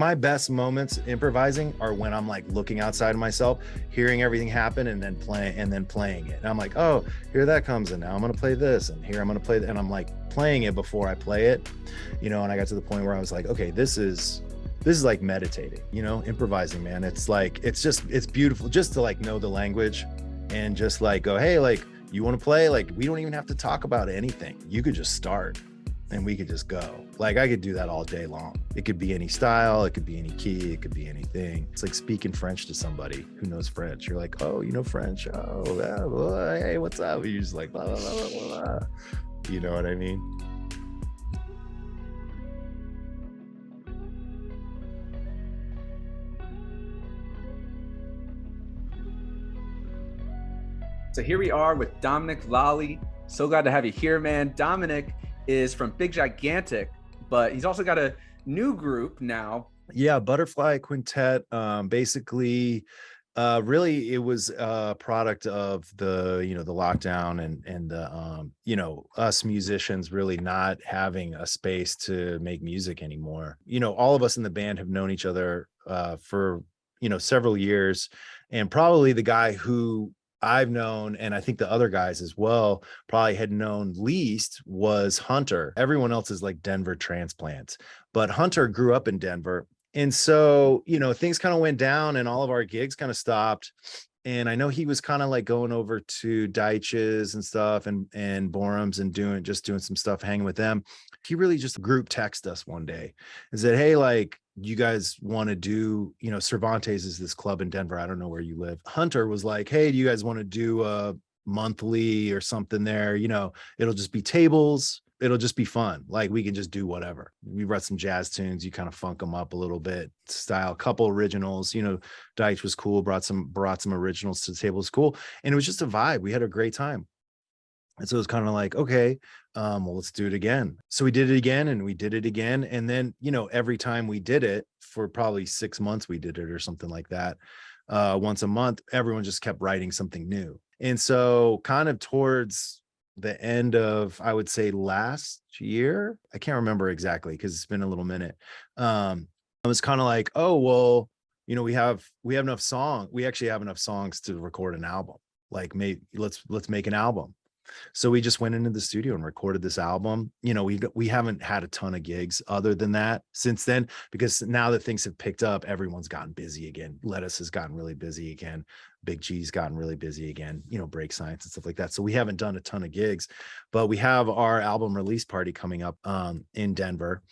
My best moments improvising are when I'm like looking outside of myself, hearing everything happen and then playing it. And I'm like, oh, here that comes. And now I'm going to play this. And here I'm going to play that. And I'm like playing it before I play it, and I got to the point where I was like, okay, this is like meditating, improvising, man. It's like, it's beautiful just to like know the language and just like go, hey, like you want to play? Like, we don't even have to talk about anything. You could just start and we could just go. Like, I could do that all day long. It could be any style, it could be any key, it could be anything. It's like speaking French to somebody who knows French. You're like, oh, you know French? Oh, yeah, well, hey, what's up? You're just like, blah, blah, blah, blah, blah. You know what I mean? So here we are with Dominic Lalli. So glad to have you here, man. Dominic is from Big Gigantic, but he's also got a new group now. Yeah, BTTRFLY Quintet. Basically, really, it was a product of the lockdown and the us musicians really not having a space to make music anymore. All of us in the band have known each other for several years, and probably the guy who I've known, and I think the other guys as well probably had known least, was Hunter. Everyone else is like Denver transplants, but Hunter grew up in Denver. And so, things kind of went down and all of our gigs kind of stopped. And I know he was kind of like going over to Deitch's and stuff and Borum's and doing some stuff, hanging with them. He really just group text us one day and said, hey, like, you guys want to do, Cervantes is this club in Denver. I don't know where you live. Hunter was like, hey, do you guys want to do a monthly or something there? It'll just be tables. It'll just be fun. Like, we can just do whatever. We wrote some jazz tunes. You kind of funk them up a little bit, style, couple originals. Deitch was cool. Brought some originals to the table. It was cool. And it was just a vibe. We had a great time. And so it was kind of like, okay, well, let's do it again. So we did it again and we did it again. And then, every time we did it for probably 6 months, we did it or something like that. Once a month, everyone just kept writing something new. And so kind of towards the end of, I would say, last year, I can't remember exactly because it's been a little minute. I was kind of like, oh, well, we have enough we actually have enough songs to record an album. Like, maybe let's make an album. So we just went into the studio and recorded this album. We haven't had a ton of gigs other than that since then, because now that things have picked up, everyone's gotten busy again. Lettuce has gotten really busy again. Big G's gotten really busy again, Break Science and stuff like that. So we haven't done a ton of gigs, but we have our album release party coming up in Denver.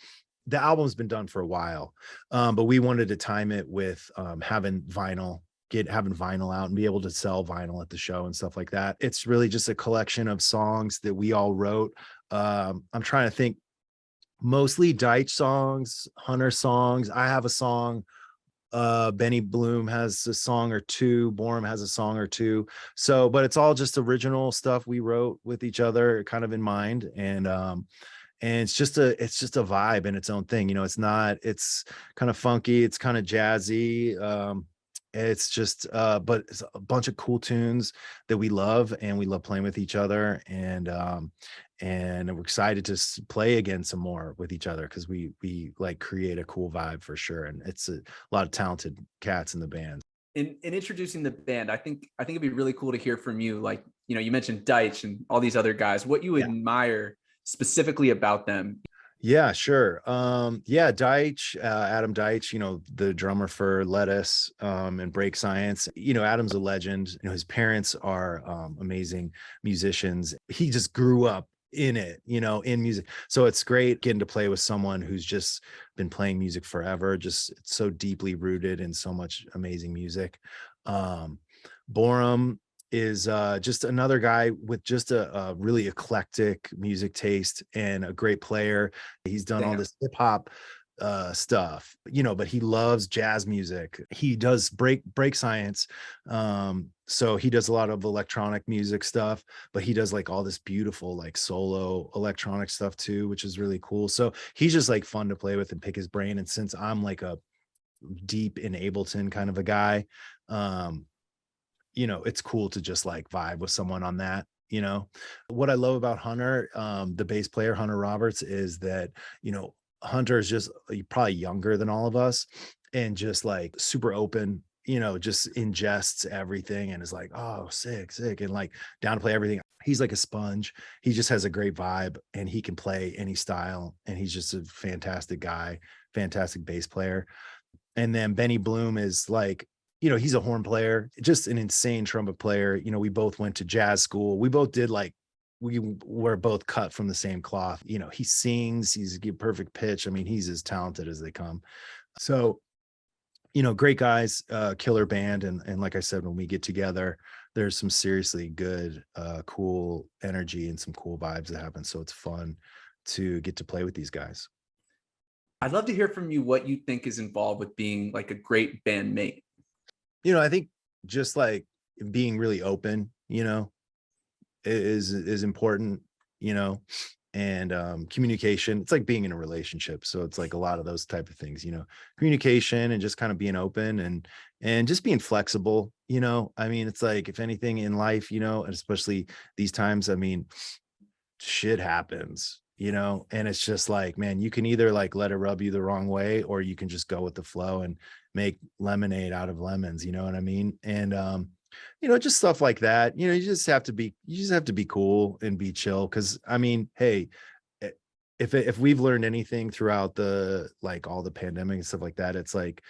The album's been done for a while, but we wanted to time it with having vinyl out and be able to sell vinyl at the show and stuff like that. It's really just a collection of songs that we all wrote. I'm trying to think, mostly Deitch songs, Hunter songs. I have a song. Benny Bloom has a song or two. Borum has a song or two. So, but it's all just original stuff we wrote with each other, kind of in mind. And it's just a vibe in its own thing. It's kind of funky. It's kind of jazzy. It's just but it's a bunch of cool tunes that we love, and we love playing with each other, and we're excited to play again some more with each other, because we like create a cool vibe for sure. And it's a lot of talented cats in the band. In introducing the band, I think it'd be really cool to hear from you. Like, you mentioned Deitch and all these other guys, what you admire specifically about them. Yeah, sure. Deitch, Adam Deitch, the drummer for Lettuce and Break Science. Adam's a legend. His parents are amazing musicians. He just grew up in it, in music. So it's great getting to play with someone who's just been playing music forever, just so deeply rooted in so much amazing music. Borum is just another guy with just a really eclectic music taste and a great player. He's done all this hip hop stuff, but he loves jazz music. He does break science. So he does a lot of electronic music stuff, but he does like all this beautiful like solo electronic stuff too, which is really cool. So he's just like fun to play with and pick his brain. And since I'm like a deep in Ableton kind of a guy, it's cool to just like vibe with someone on that. What I love about Hunter, the bass player, Hunter Roberts, is that, Hunter is just probably younger than all of us and just like super open, just ingests everything and is like, oh, sick, sick. And like down to play everything. He's like a sponge. He just has a great vibe and he can play any style. And he's just a fantastic guy, fantastic bass player. And then Benny Bloom is like, he's a horn player, just an insane trumpet player. We both went to jazz school. We both did like, we were both cut from the same cloth. He sings, he's a perfect pitch. I mean, he's as talented as they come. So, great guys, killer band. And like I said, when we get together, there's some seriously good, cool energy and some cool vibes that happen. So it's fun to get to play with these guys. I'd love to hear from you what you think is involved with being like a great bandmate. I think just like being really open, is important, and communication. It's like being in a relationship. So it's like a lot of those type of things, communication and just kind of being open and just being flexible, I mean, it's like if anything in life, and especially these times, I mean, shit happens, and it's just like, man, you can either like let it rub you the wrong way, or you can just go with the flow and make lemonade out of lemons, you know what I mean? And just stuff like that. You just have to be cool and be chill. Cause I mean, hey, if we've learned anything throughout the, like all the pandemic and stuff like that, it's like,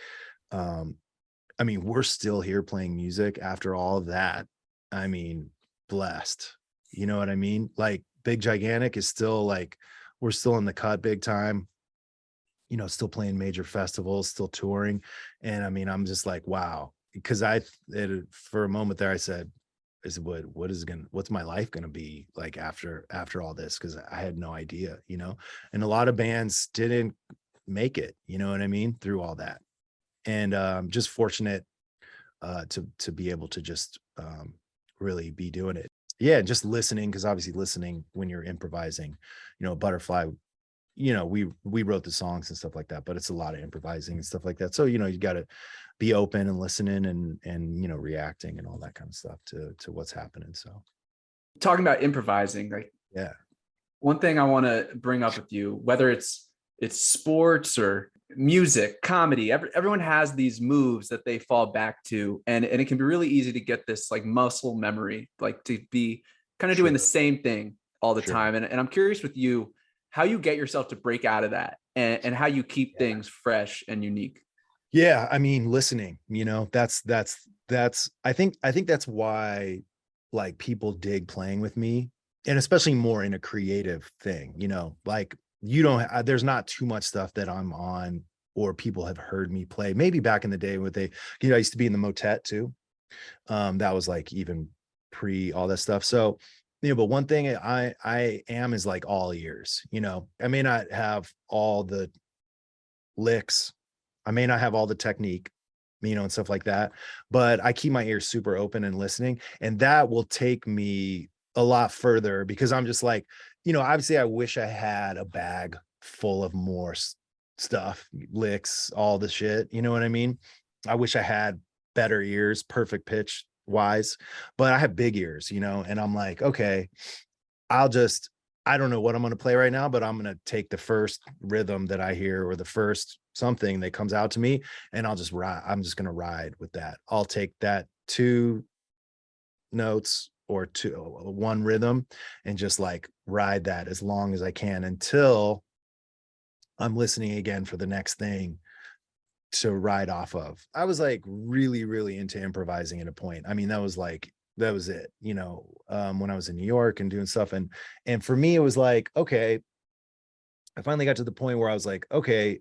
I mean, we're still here playing music after all of that. I mean, blessed, you know what I mean? Like Big Gigantic is still like, we're still in the cut big time, still playing major festivals, still touring. And I mean, I'm just like, wow. Because for a moment there, I said, what's my life gonna be like after all this? Because I had no idea, and a lot of bands didn't make it, you know what I mean, through all that. And just fortunate to be able to just really be doing it. Yeah, just listening, because obviously listening when you're improvising, Butterfly, we wrote the songs and stuff like that, but it's a lot of improvising and stuff like that. So, you got to be open and listening and, reacting and all that kind of stuff to what's happening. So talking about improvising, like, yeah, one thing I want to bring up with you, whether it's sports or music, comedy, everyone has these moves that they fall back to. And it can be really easy to get this like muscle memory, like to be kind of doing the same thing all the time. And I'm curious with you, how you get yourself to break out of that and how you keep things fresh and unique. Yeah. I mean, listening, that's, I think that's why like people dig playing with me, and especially more in a creative thing, like there's not too much stuff that I'm on or people have heard me play. Maybe back in the day when I used to be in the motet too. That was like even pre all that stuff. So, but one thing I am is like all ears, I may not have all the licks. I may not have all the technique, and stuff like that, but I keep my ears super open and listening. And that will take me a lot further, because I'm just like, obviously I wish I had a bag full of more stuff, licks, all the shit, you know what I mean? I wish I had better ears, perfect pitch wise, but I have big ears, and I'm like, okay, I don't know what I'm going to play right now, but I'm going to take the first rhythm that I hear or the first something that comes out to me, and I'll just ride. I'm just going to ride with that. I'll take that 2 notes or one rhythm and just like ride that as long as I can until I'm listening again for the next thing to ride off of. I was like really, really into improvising at a point. I mean, that was it, when I was in New York and doing stuff. And for me, it was like, okay, I finally got to the point where I was like, okay,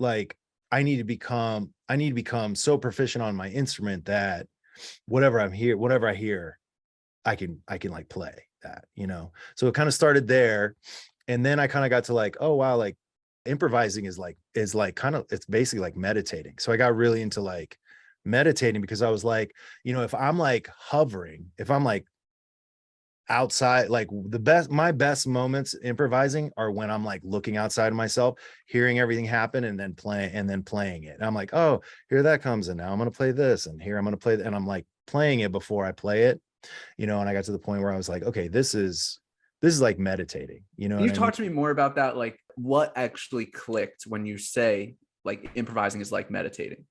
like I need to become so proficient on my instrument that whatever I hear, I can like play that, So it kind of started there. And then I kind of got to like, oh wow, like improvising is like kind of, it's basically like meditating. So I got really into like meditating, because I was like, if I'm like hovering, if I'm like outside, like my best moments improvising are when I'm like looking outside of myself, hearing everything happen, and then playing it. And I'm like, oh, here that comes, and now I'm going to play this, and here I'm going to play and I'm like playing it before I play it, and I got to the point where I was like, okay, this is like meditating, Can you talk to me more about that? Like what actually clicked when you say like improvising is like meditating?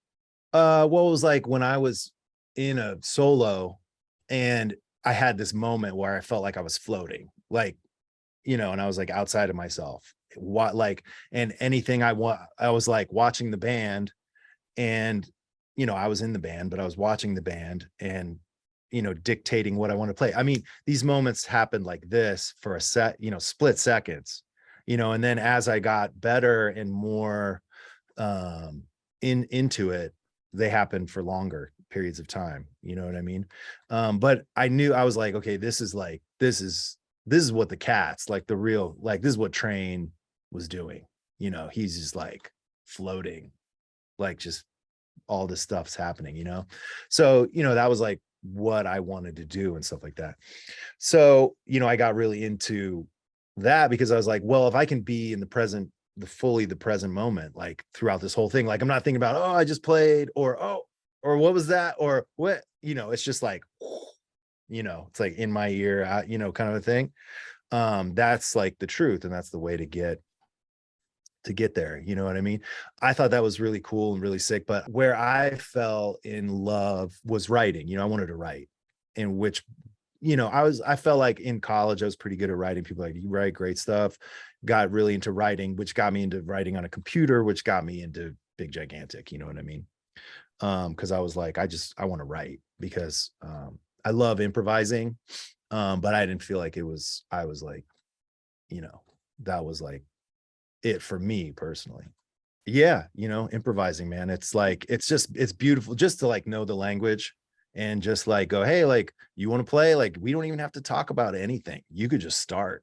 What was like when I was in a solo and I had this moment where I felt like I was floating, like, and I was like outside of myself. What like, and anything I was like watching the band and, I was in the band, but I was watching the band and, dictating what I want to play. I mean, these moments happened like this for a split seconds, and then as I got better and more um into it, they happened for longer periods of time, you know what I mean? But I knew, I was like, okay, this is what the Cats, like the real, like this is what Train was doing. He's just like floating, like just all this stuff's happening, so that was like what I wanted to do and stuff like that. So I got really into that because I was like, well, if I can be in the present, the present moment, like throughout this whole thing, like I'm not thinking about, oh, I just played, or oh, or what was that, or what, it's just like, it's like in my ear, kind of a thing. That's like the truth, and that's the way to get there, you know what I mean? I thought that was really cool and really sick, but where I fell in love was writing. I wanted to write, in which, I felt like in college I was pretty good at writing. People like, you write great stuff. Got really into writing, which got me into writing on a computer, which got me into Big Gigantic, you know what I mean? Because I was like, I want to write because I love improvising. But I didn't feel like I was like, that was like it for me personally. Yeah, improvising, man. It's like, it's beautiful just to like know the language and just like go, hey, like, you want to play? Like, we don't even have to talk about anything. You could just start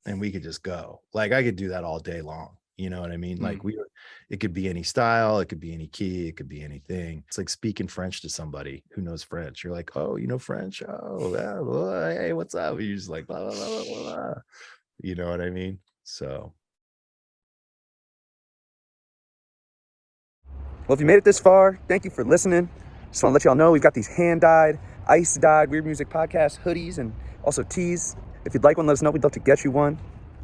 and we could just go. Like, I could do that all day long. You know what I mean? Like, Mm. it could be any style, it could be any key, it could be anything. It's like speaking French to somebody who knows French. You're like, oh, you know French? Oh, yeah, well, hey, what's up? You're just like, blah, blah, blah, blah, blah. You know what I mean? So Well, if you made it this far, thank you for listening. Just want to let y'all know we've got these hand-dyed, ice-dyed Weird Music Podcast hoodies and also tees. If you'd like one, let us know. We'd love to get you one.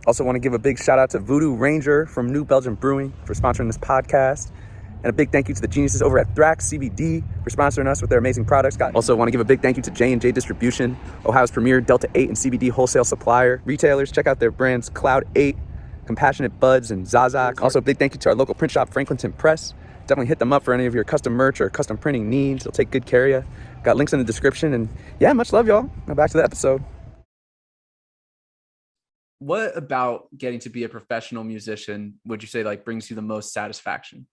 Also want to give a big shout out to Voodoo Ranger from New Belgium Brewing for sponsoring this podcast. And a big thank you to the geniuses over at Thrax CBD for sponsoring us with their amazing products. Also want to give a big thank you to J&J Distribution, Ohio's premier Delta 8 and CBD wholesale supplier. Retailers, check out their brands Cloud 8, Compassionate Buds, and Zaza. Also a big thank you to our local print shop, Franklinton Press. Definitely hit them up for any of your custom merch or custom printing needs. They'll take good care of you. Got links in the description. And yeah, much love, y'all. Now back to the episode. What about getting to be a professional musician would you say like brings you the most satisfaction?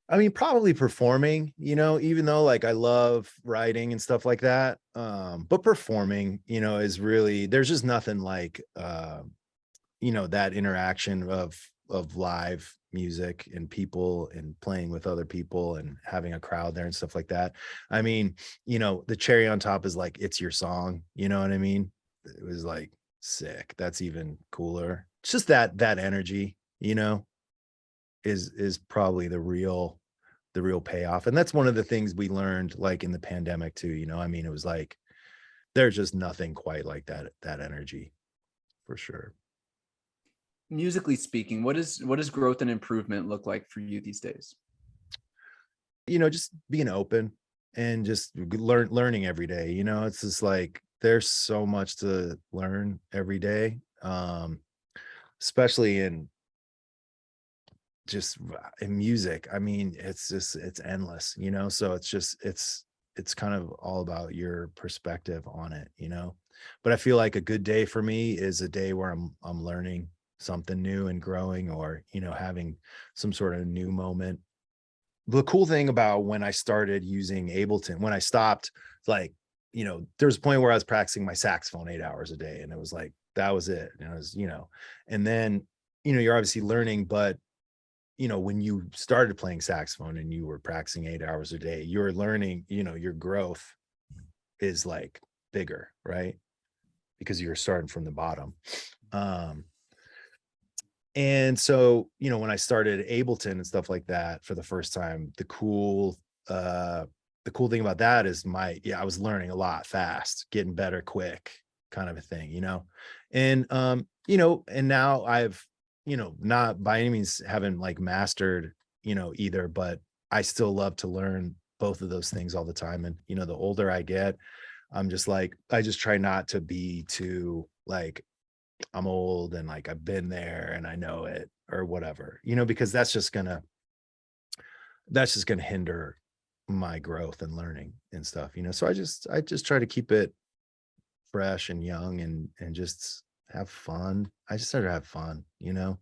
I mean, probably performing, even though like I love writing and stuff like that. But performing, is really, there's just nothing like, that interaction of live music and people and playing with other people and having a crowd there and stuff like that. I mean, the cherry on top is like, it's your song, you know what I mean? It was like sick. That's even cooler. It's just that energy, is probably the real payoff. And that's one of the things we learned like in the pandemic too, I mean, it was like, there's just nothing quite like that energy for sure. Musically speaking, what does growth and improvement look like for you these days? Just being open and just learning every day. It's just like there's so much to learn every day, especially in just in music. I mean, it's endless, so it's kind of all about your perspective on it, but I feel like a good day for me is a day where I'm learning something new and growing, or having some sort of new moment. The cool thing about when I started using Ableton, when I stopped, like, there was a point where I was practicing my saxophone 8 hours a day, and it was like, that was it. And it was, and then, you're obviously learning, but, when you started playing saxophone and you were practicing 8 hours a day, you're learning, your growth is like bigger, right? Because you're starting from the bottom. And so, when I started Ableton and stuff like that for the first time, the cool thing about that is I was learning a lot fast, getting better quick, kind of a thing, and and now I've, not by any means haven't like mastered, either, but I still love to learn both of those things all the time. And, the older I get, I'm just like, I just try not to be too like, I'm old and like I've been there and I know it or whatever, because that's just gonna hinder my growth and learning and stuff. So I just try to keep it fresh and young and just have fun. I just try to have fun. Mm.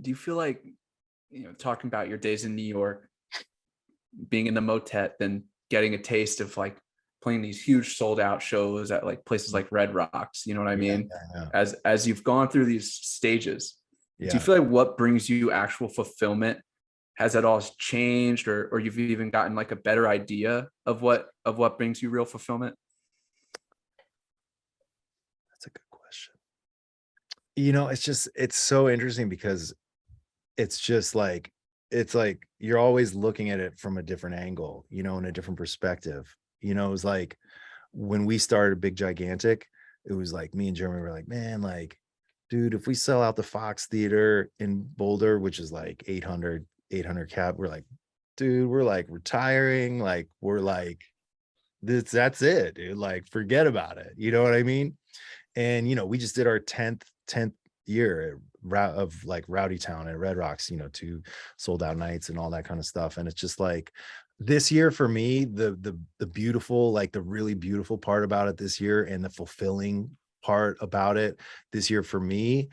Do you feel like, talking about your days in New York, being in the motet, then getting a taste of like playing these huge sold out shows at like places like Red Rocks, you know what I Yeah, mean? yeah, As you've gone through these stages, do you yeah. feel like what brings you actual fulfillment, has that all changed, or you've even gotten like a better idea of what brings you real fulfillment? That's a good question. It's so interesting because it's like you're always looking at it from a different angle, in a different perspective. It was like when we started Big Gigantic, it was like me and Jeremy were like, man, like, dude, if we sell out the Fox Theater in Boulder, which is like 800 cap, we're like, dude, we're like retiring, like we're like that's it, dude. Like, forget about it. You know what I mean? And we just did our 10th year of like Rowdy Town at Red Rocks, 2 sold out nights and all that kind of stuff. And it's just like this year for me, the beautiful, like the really beautiful part about it this year and the fulfilling part about it this year for me,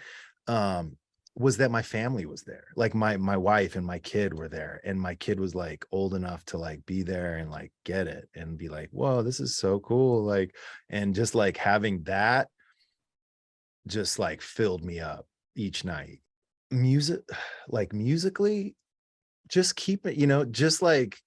um was that my family was there. Like my wife and my kid were there, and my kid was like old enough to like be there and like get it and be like, whoa, this is so cool. Like, and just like having that just like filled me up each night. Music, like musically, just keep it, just like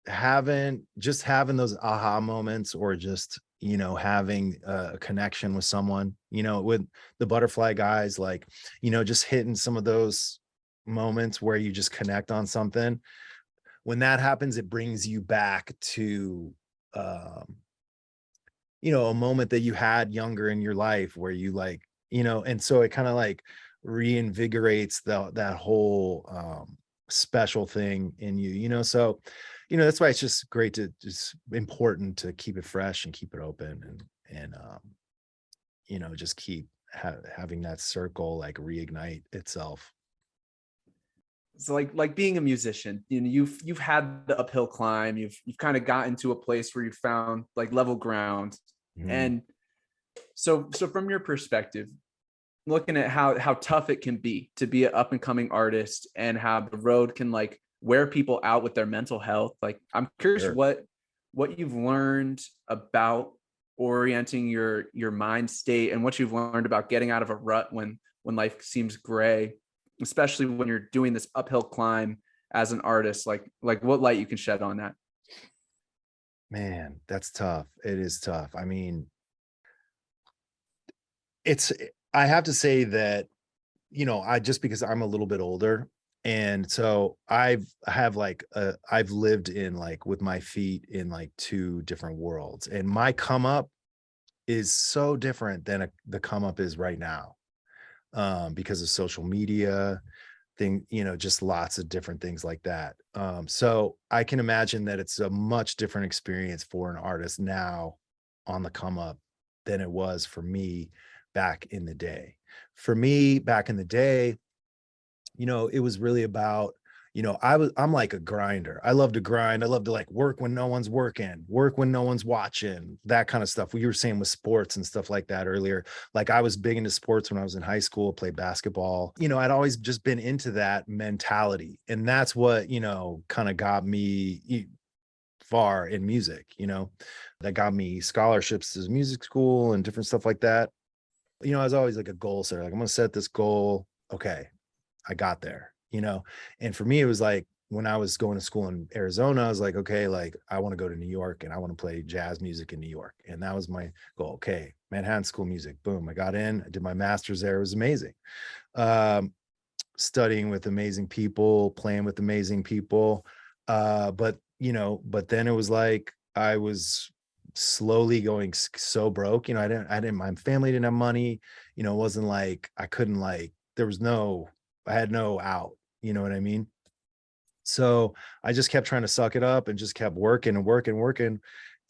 having those aha moments, or just, having a connection with someone, with the Butterfly guys, like, just hitting some of those moments where you just connect on something. When that happens, it brings you back to, um, a moment that you had younger in your life where you like, and so it kind of like reinvigorates that whole special thing in you, so that's why it's just great to just important to keep it fresh and keep it open, and just keep having that circle like reignite itself. So like being a musician, you've had the uphill climb, you've kind of gotten to a place where you found like level ground. Mhm. And so from your perspective, looking at how tough it can be an up and coming artist, and how the road can like wear people out with their mental health, like I'm curious Sure. what you've learned about orienting your mind state, and what you've learned about getting out of a rut when life seems gray, especially when you're doing this uphill climb as an artist, like what light you can shed on that. Man, that's tough. It is tough. I mean, it's I have to say that, I just because I'm a little bit older, and so I've lived in like with my feet in like two different worlds, and my come up is so different than the come up is right now, because of social media thing, just lots of different things like that. So I can imagine that it's a much different experience for an artist now on the come up than it was for me back in the day. For me back in the day, it was really about, I'm like a grinder. I love to grind. I love to like work when no one's working, work when no one's watching, that kind of stuff. We were saying with sports and stuff like that earlier. Like I was big into sports when I was in high school, played basketball. I'd always just been into that mentality. And that's what, kind of got me far in music, that got me scholarships to music school and different stuff like that. I was always like a goal setter. Like, I'm going to set this goal. Okay, I got there, and for me, it was like when I was going to school in Arizona, I was like, okay, like I want to go to New York and I want to play jazz music in New York. And that was my goal. Okay, Manhattan School of Music. Boom. I got in, I did my master's there. It was amazing. Um, Studying with amazing people, playing with amazing people. But then it was like I was slowly going so broke. I didn't, my family didn't have money. It wasn't like I couldn't like I had no out, you know what I mean? So I just kept trying to suck it up and just kept working and working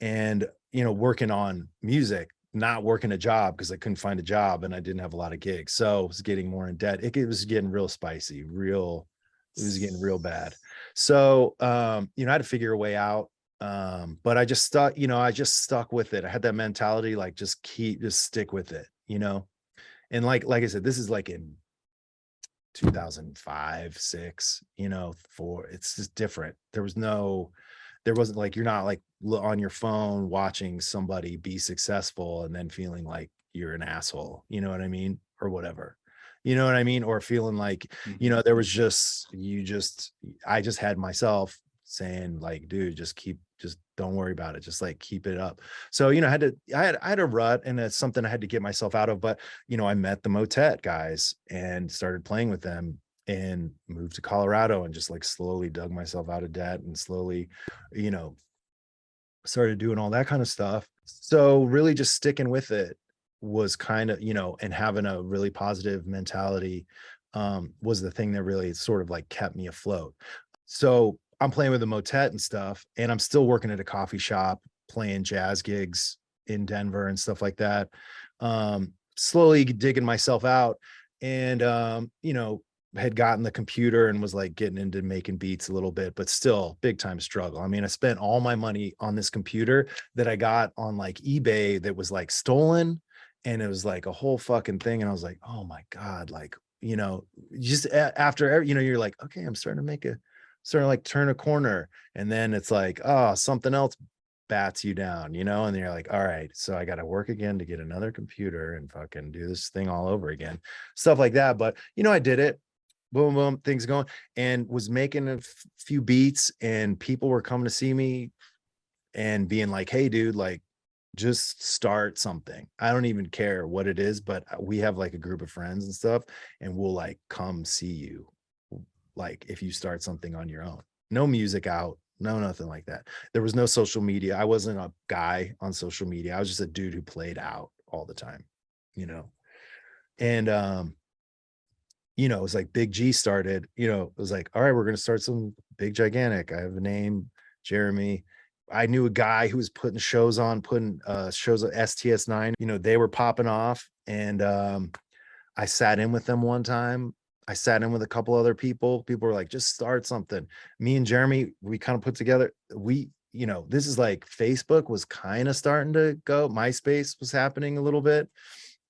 and, working on music, not working a job because I couldn't find a job and I didn't have a lot of gigs. So I was getting more in debt. It was getting real spicy, it was getting real bad. So, I had to figure a way out. But I just stuck with it. I had that mentality, like just stick with it, and like I said, this is like in 2005, 6, 4. It's just different. There wasn't like, you're not like on your phone watching somebody be successful and then feeling like you're an asshole, you know what I mean? Or whatever. You know what I mean? Or feeling like, Mhm. there was I just had myself saying like, dude, just don't worry about it. Just like keep it up. So, I had a rut, and it's something I had to get myself out of. But, I met the Motet guys and started playing with them and moved to Colorado and just like slowly dug myself out of debt and slowly, you know, started doing all that kind of stuff. So really just sticking with it was kind of, and having a really positive mentality was the thing that really sort of like kept me afloat. So I'm playing with the motet and stuff, and I'm still working at a coffee shop, playing jazz gigs in Denver and stuff like that. Slowly digging myself out, and had gotten the computer and was like getting into making beats a little bit, but still big time struggle. I mean, I spent all my money on this computer that I got on like eBay that was like stolen, and it was like a whole fucking thing. And I was like, oh my God, like, just after, you're like, okay, I'm starting to like turn a corner. And then it's like, oh, something else bats you down, and you're like, all right, so I got to work again to get another computer and fucking do this thing all over again, stuff like that. But, I did it. Boom, boom, things going, and was making a few beats, and people were coming to see me and being like, hey, dude, like, just start something. I don't even care what it is, but we have like a group of friends and stuff, and we'll like come see you, like if you start something on your own. No music out, no nothing like that. There was no social media. I wasn't a guy on social media. I was just a dude who played out all the time, you know. And it was like Big G started, it was like, all right, we're gonna start some big gigantic. I have a name, Jeremy. I knew a guy who was putting shows on, shows at STS9, they were popping off. And I sat in with them one time. I sat in with a couple other people. People were like, just start something. Me and Jeremy, we kind of put together, this is like Facebook was kind of starting to go. MySpace was happening a little bit.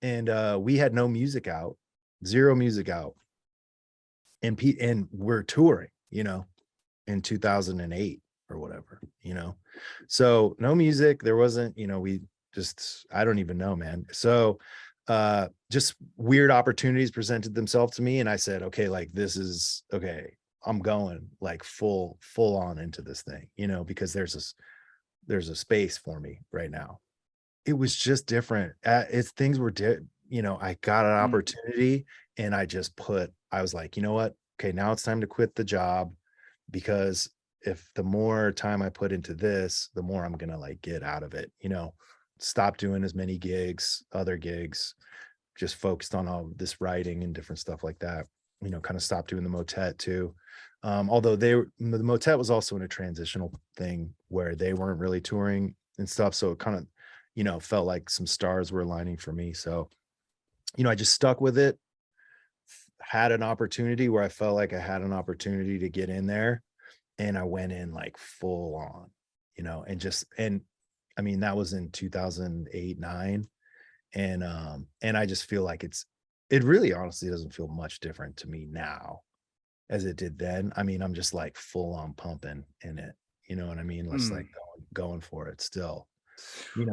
And we had no music out, zero music out. And we're touring, in 2008 or whatever, So no music. There wasn't, I don't even know, man. So just weird opportunities presented themselves to me, and I said, okay, like this is okay. I'm going like full on into this thing, because there's a space for me right now. It was just different. It's things were I got an Mm. opportunity, and I was like, you know what? Okay, now it's time to quit the job, because if the more time I put into this, the more I'm gonna like get out of it, stop doing as many other gigs, just focused on all this writing and different stuff like that, kind of stopped doing the motet too. Although the motet was also in a transitional thing where they weren't really touring and stuff. So it kind of, felt like some stars were aligning for me. So, I just stuck with it, had an opportunity where I felt like I had an opportunity to get in there, and I went in like full on, and I mean, that was in 2008, 9. And I just feel like it really honestly doesn't feel much different to me now as it did then. I mean, I'm just like full on pumping in it. You know what I mean? Let's like Mm. going for it still,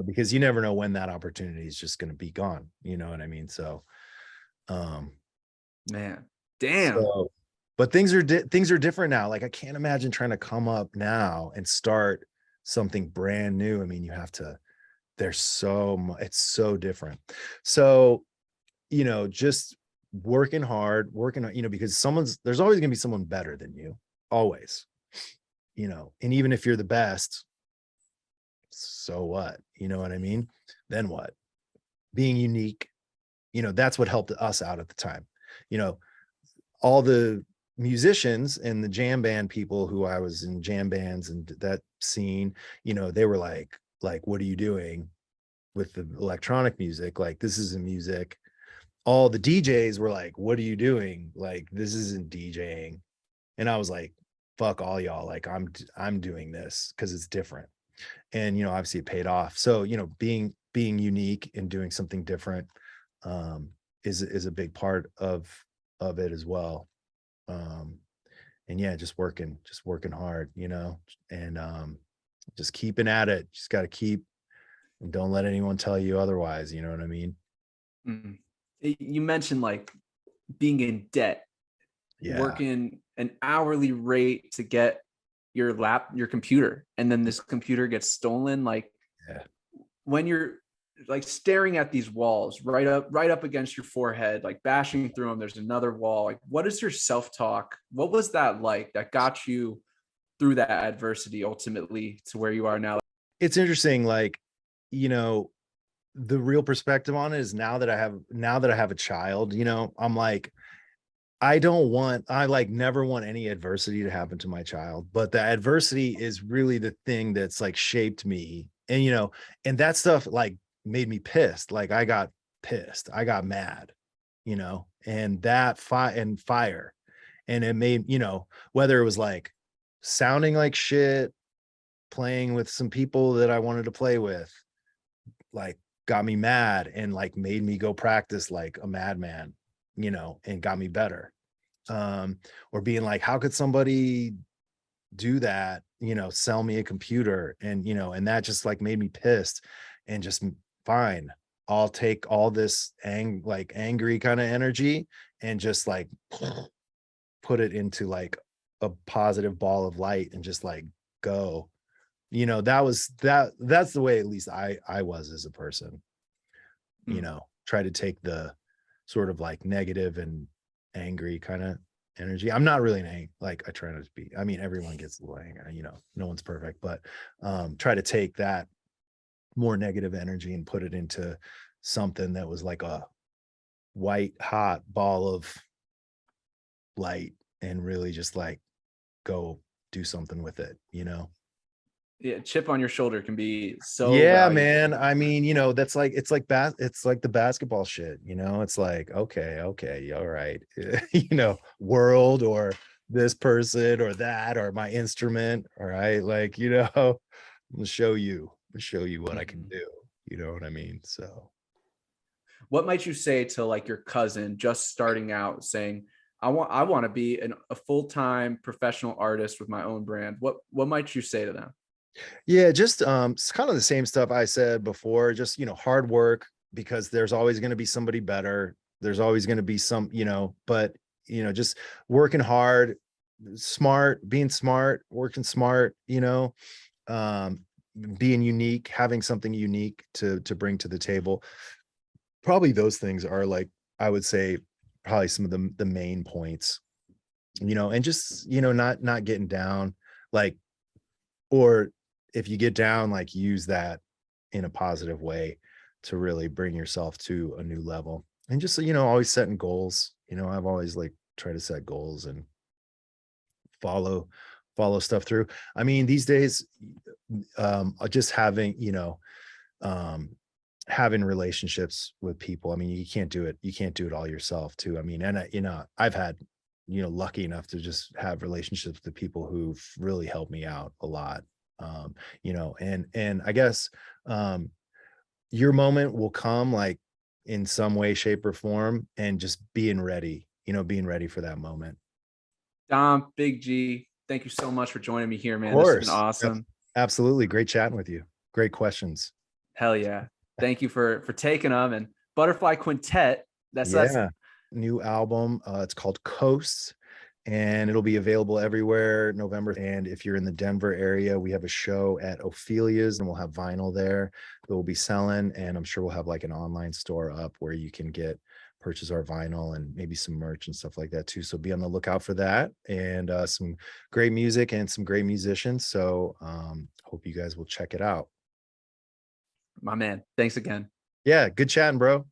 because you never know when that opportunity is just going to be gone. You know what I mean? So, um, Man, damn. so, but things are different now. Like I can't imagine trying to come up now and start something brand new. I mean, it's so different. So, just working hard, because there's always going to be someone better than you, always, and even if you're the best, so what? You know what I mean? Then what? Being unique, that's what helped us out at the time. you know, all the musicians and the jam band people who I was in jam bands and that scene, you know, they were like, what are you doing with the electronic music? Like, this isn't music. All the DJs were like, what are you doing? Like, this isn't DJing. And I was like, fuck all y'all. Like, I'm doing this because it's different. And, you know, obviously it paid off. So, you know, being unique and doing something different is a big part of it as well. And yeah, just working hard, you know, and just keeping at it. Just got to keep, and don't let anyone tell you otherwise. You know what I mean? Mm. You mentioned like being in debt, Yeah. working an hourly rate to get your computer, and then this computer gets stolen. Like, Yeah. when you're like staring at these walls right up against your forehead, like bashing through them, there's another wall. Like, what is your self-talk? What was that like that got you through that adversity ultimately to where you are now? It's interesting. Like, you know, the real perspective on it is now that I have a child, you know, I'm like, I like never want any adversity to happen to my child, but the adversity is really the thing that's like shaped me. And, you know, and that stuff like made me pissed. Like, I got pissed. I got mad, you know, and that fire. And it made, you know, whether it was like sounding like shit, playing with some people that I wanted to play with, like got me mad and like made me go practice like a madman, you know, and got me better. Or being like, how could somebody do that, you know, sell me a computer? And, you know, and that just like made me pissed, and just fine, I'll take all this angry kind of energy and just like put it into like a positive ball of light and just like go, you know. That's the way at least I was as a person, you know, try to take the sort of like negative and angry kind of energy. I'm not really like, I try not to be, I mean, everyone gets a little angry, you know, no one's perfect, but try to take that more negative energy and put it into something that was like a white hot ball of light, and really just like go do something with it, you know. Yeah, chip on your shoulder can be so Yeah, valuable. man. I mean, you know, that's like, it's like it's like the basketball shit, you know. It's like, okay, all right. You know, world, or this person, or that, or my instrument. All right. Like, you know, I'll show you what I can do. You know what I mean? So What might you say to like your cousin just starting out, saying, I want to be a full-time professional artist with my own brand? What might you say to them? yeah, just it's kind of the same stuff I said before. Just, you know, hard work, because there's always going to be somebody better. There's always going to be some, you know, but, you know, just working hard, being smart, working smart, you know, um, being unique, having something unique to bring to the table. Probably those things are like, I would say, probably some of the main points, you know. And just, you know, not getting down, like, or if you get down, like, use that in a positive way to really bring yourself to a new level. And just, you know, always setting goals. You know, I've always like try to set goals and follow stuff through. I mean, these days, just having, you know, um having relationships with people. I mean, you can't do it all yourself too. I mean, and you know, I've had, you know, lucky enough to just have relationships with people who've really helped me out a lot. You know, and I guess your moment will come, like, in some way, shape, or form, and just being ready, you know, being ready for that moment. Dom, Big G, thank you so much for joining me here, Of man. This has been course. awesome. Absolutely. Great chatting with you. Great questions. Hell yeah. Thank you for taking them. And Butterfly Quintet, that's Yeah. New album. It's called Coasts, and it'll be available everywhere November. And if you're in the Denver area, we have a show at Ophelia's, and we'll have vinyl there that we'll be selling. And I'm sure we'll have like an online store up where you can purchase our vinyl and maybe some merch and stuff like that too. So be on the lookout for that, and some great music and some great musicians. So hope you guys will check it out. my man. Thanks again. Yeah, good chatting, bro.